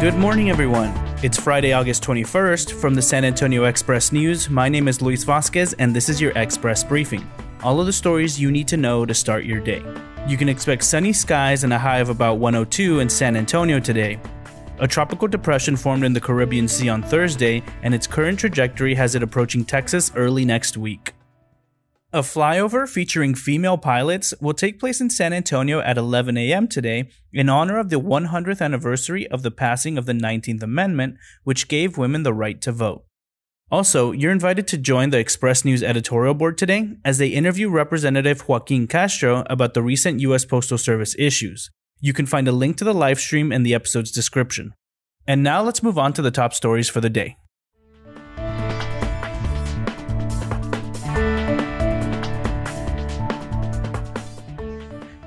Good morning, everyone. It's Friday, August 21st. From the San Antonio Express News, my name is Luis Vasquez, and this is your Express Briefing. All of the stories you need to know to start your day. You can expect sunny skies and a high of about 102 in San Antonio today. A tropical depression formed in the Caribbean Sea on Thursday, and its current trajectory has it approaching Texas early next week. A flyover featuring female pilots will take place in San Antonio at 11 a.m. today in honor of the 100th anniversary of the passing of the 19th Amendment, which gave women the right to vote. Also, you're invited to join the Express News editorial board today as they interview Representative Joaquin Castro about the recent U.S. Postal Service issues. You can find a link to the live stream in the episode's description. And now let's move on to the top stories for the day.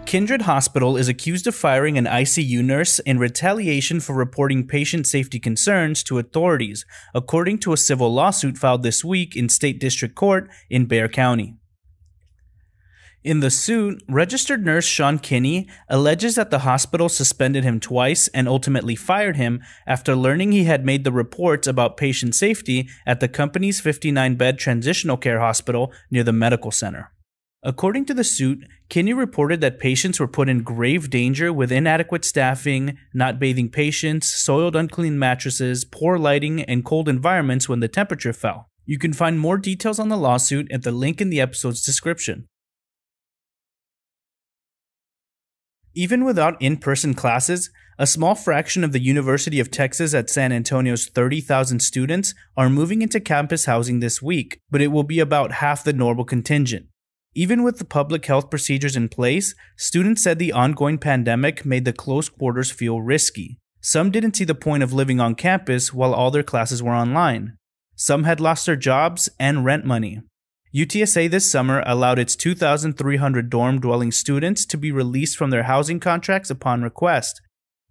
Kindred Hospital is accused of firing an ICU nurse in retaliation for reporting patient safety concerns to authorities, according to a civil lawsuit filed this week in State District Court in Bexar County. In the suit, registered nurse Sean Kinney alleges that the hospital suspended him twice and ultimately fired him after learning he had made the reports about patient safety at the company's 59-bed transitional care hospital near the medical center. According to the suit, Kinney reported that patients were put in grave danger with inadequate staffing, not bathing patients, soiled unclean mattresses, poor lighting, and cold environments when the temperature fell. You can find more details on the lawsuit at the link in the episode's description. Even without in-person classes, a small fraction of the University of Texas at San Antonio's 30,000 students are moving into campus housing this week, but it will be about half the normal contingent. Even with the public health procedures in place, students said the ongoing pandemic made the close quarters feel risky. Some didn't see the point of living on campus while all their classes were online. Some had lost their jobs and rent money. UTSA this summer allowed its 2,300 dorm-dwelling students to be released from their housing contracts upon request,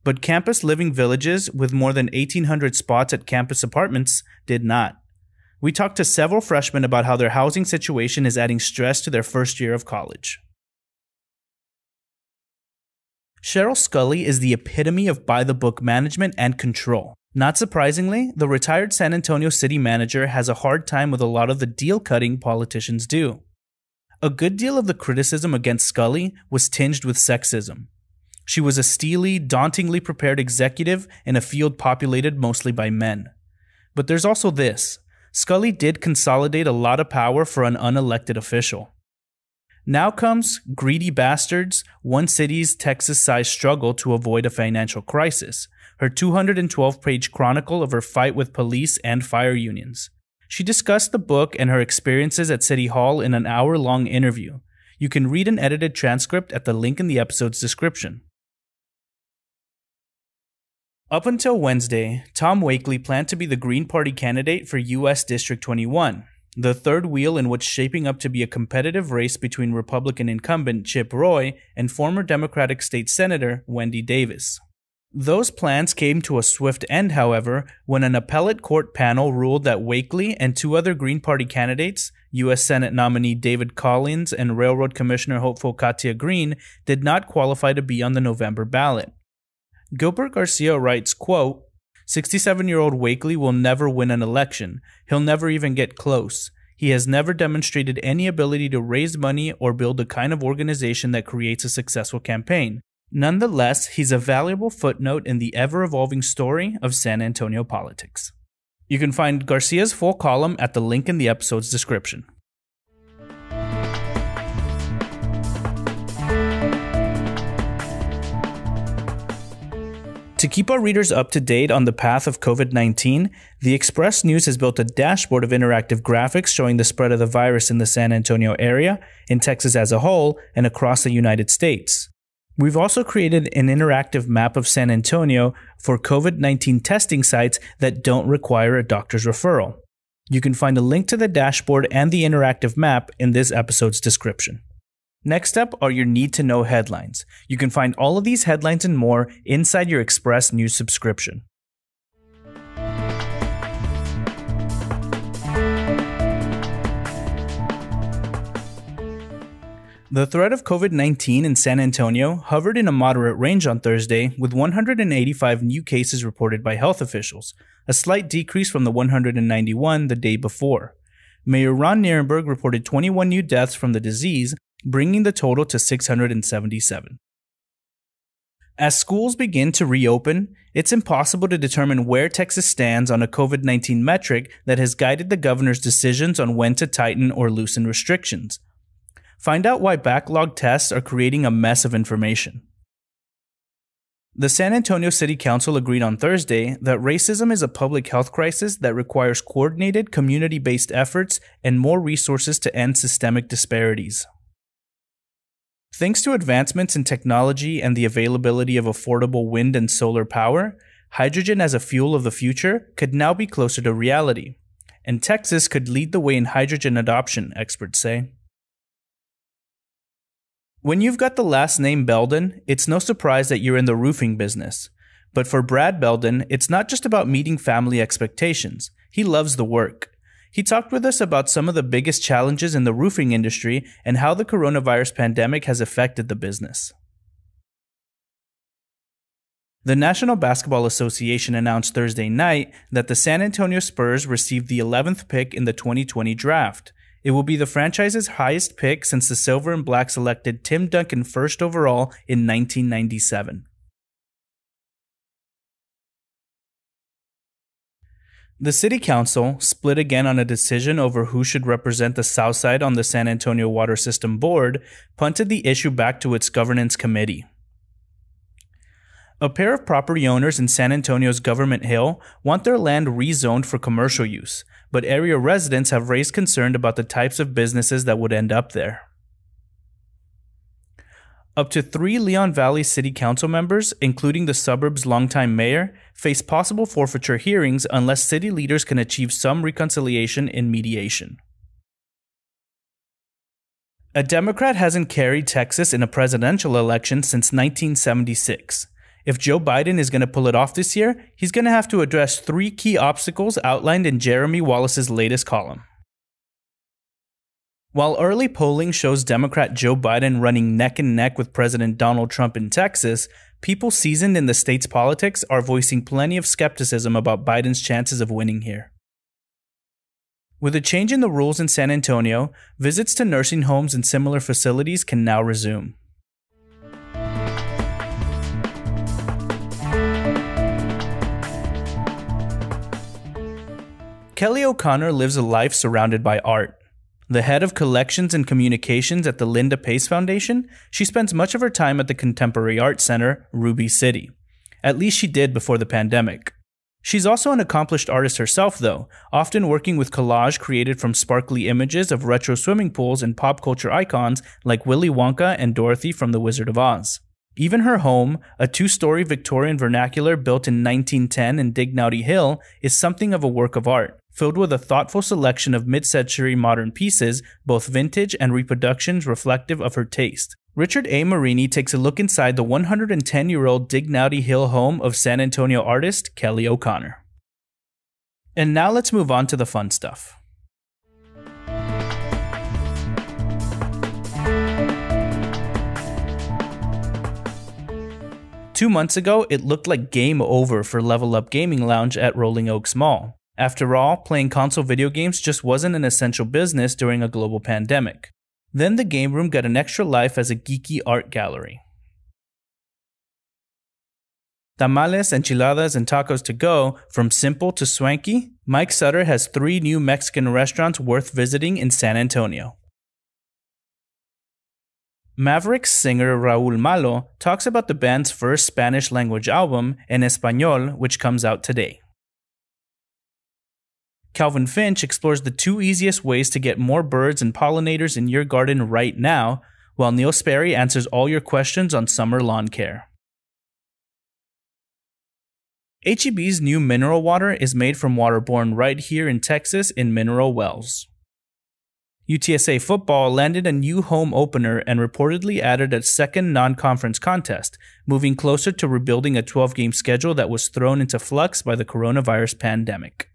but campus living villages with more than 1,800 spots at campus apartments did not. We talked to several freshmen about how their housing situation is adding stress to their first year of college. Sheryl Sculley is the epitome of by-the-book management and control. Not surprisingly, the retired San Antonio city manager has a hard time with a lot of the deal-cutting politicians do. A good deal of the criticism against Sculley was tinged with sexism. She was a steely, dauntingly prepared executive in a field populated mostly by men. But there's also this. Sculley did consolidate a lot of power for an unelected official. Now comes Greedy Bastards, one city's Texas-sized struggle to avoid a financial crisis, her 212-page chronicle of her fight with police and fire unions. She discussed the book and her experiences at City Hall in an hour-long interview. You can read an edited transcript at the link in the episode's description. Up until Wednesday, Tom Wakely planned to be the Green Party candidate for U.S. District 21, the third wheel in what's shaping up to be a competitive race between Republican incumbent Chip Roy and former Democratic State Senator Wendy Davis. Those plans came to a swift end, however, when an appellate court panel ruled that Wakely and two other Green Party candidates, U.S. Senate nominee David Collins and Railroad Commissioner hopeful Katia Green, did not qualify to be on the November ballot. Gilbert Garcia writes, quote, 67-year-old Wakely will never win an election. He'll never even get close. He has never demonstrated any ability to raise money or build the kind of organization that creates a successful campaign. Nonetheless, he's a valuable footnote in the ever-evolving story of San Antonio politics. You can find Garcia's full column at the link in the episode's description. To keep our readers up to date on the path of COVID-19, the Express News has built a dashboard of interactive graphics showing the spread of the virus in the San Antonio area, in Texas as a whole, and across the United States. We've also created an interactive map of San Antonio for COVID-19 testing sites that don't require a doctor's referral. You can find a link to the dashboard and the interactive map in this episode's description. Next up are your need-to-know headlines. You can find all of these headlines and more inside your Express News subscription. The threat of COVID-19 in San Antonio hovered in a moderate range on Thursday, with 185 new cases reported by health officials, a slight decrease from the 191 the day before. Mayor Ron Nirenberg reported 21 new deaths from the disease, bringing the total to 677. As schools begin to reopen, it's impossible to determine where Texas stands on a COVID-19 metric that has guided the governor's decisions on when to tighten or loosen restrictions. Find out why backlogged tests are creating a mess of information. The San Antonio City Council agreed on Thursday that racism is a public health crisis that requires coordinated, community-based efforts and more resources to end systemic disparities. Thanks to advancements in technology and the availability of affordable wind and solar power, hydrogen as a fuel of the future could now be closer to reality. And Texas could lead the way in hydrogen adoption, experts say. When you've got the last name Belden, it's no surprise that you're in the roofing business. But for Brad Belden, it's not just about meeting family expectations. He loves the work. He talked with us about some of the biggest challenges in the roofing industry and how the coronavirus pandemic has affected the business. The National Basketball Association announced Thursday night that the San Antonio Spurs received the 11th pick in the 2020 draft. It will be the franchise's highest pick since the Silver and Black selected Tim Duncan first overall in 1997. The City Council, split again on a decision over who should represent the South Side on the San Antonio Water System Board, punted the issue back to its governance committee. A pair of property owners in San Antonio's Government Hill want their land rezoned for commercial use, but area residents have raised concern about the types of businesses that would end up there. Up to 3 Leon Valley City Council members, including the suburb's longtime mayor, face possible forfeiture hearings unless city leaders can achieve some reconciliation in mediation. A Democrat hasn't carried Texas in a presidential election since 1976. If Joe Biden is going to pull it off this year, he's going to have to address 3 key obstacles outlined in Jeremy Wallace's latest column. While early polling shows Democrat Joe Biden running neck and neck with President Donald Trump in Texas, people seasoned in the state's politics are voicing plenty of skepticism about Biden's chances of winning here. With a change in the rules in San Antonio, visits to nursing homes and similar facilities can now resume. Kelly O'Connor lives a life surrounded by art. The head of collections and communications at the Linda Pace Foundation, she spends much of her time at the Contemporary Art Center, Ruby City. At least she did before the pandemic. She's also an accomplished artist herself, though, often working with collage created from sparkly images of retro swimming pools and pop culture icons like Willy Wonka and Dorothy from The Wizard of Oz. Even her home, a 2-story Victorian vernacular built in 1910 in Dignowity Hill, is something of a work of art, filled with a thoughtful selection of mid-century modern pieces, both vintage and reproductions reflective of her taste. Richard A. Marini takes a look inside the 110-year-old Dignowity Hill home of San Antonio artist Kelly O'Connor. And now let's move on to the fun stuff. Two months ago, it looked like game over for Level Up Gaming Lounge at Rolling Oaks Mall. After all, playing console video games just wasn't an essential business during a global pandemic. Then the game room got an extra life as a geeky art gallery. Tamales, enchiladas, and tacos to go, from simple to swanky, Mike Sutter has 3 new Mexican restaurants worth visiting in San Antonio. Mavericks singer Raúl Malo talks about the band's first Spanish-language album, En Español, which comes out today. Calvin Finch explores the 2 easiest ways to get more birds and pollinators in your garden right now, while Neil Sperry answers all your questions on summer lawn care. H-E-B's new mineral water is made from water born right here in Texas in mineral wells. UTSA football landed a new home opener and reportedly added a second non-conference contest, moving closer to rebuilding a 12-game schedule that was thrown into flux by the coronavirus pandemic.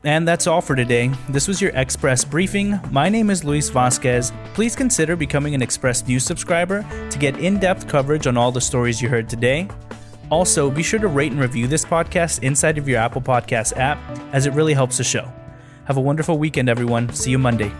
And that's all for today. This was your Express Briefing. My name is Luis Vasquez. Please consider becoming an Express News subscriber to get in-depth coverage on all the stories you heard today. Also, be sure to rate and review this podcast inside of your Apple Podcasts app, as it really helps the show. Have a wonderful weekend, everyone. See you Monday.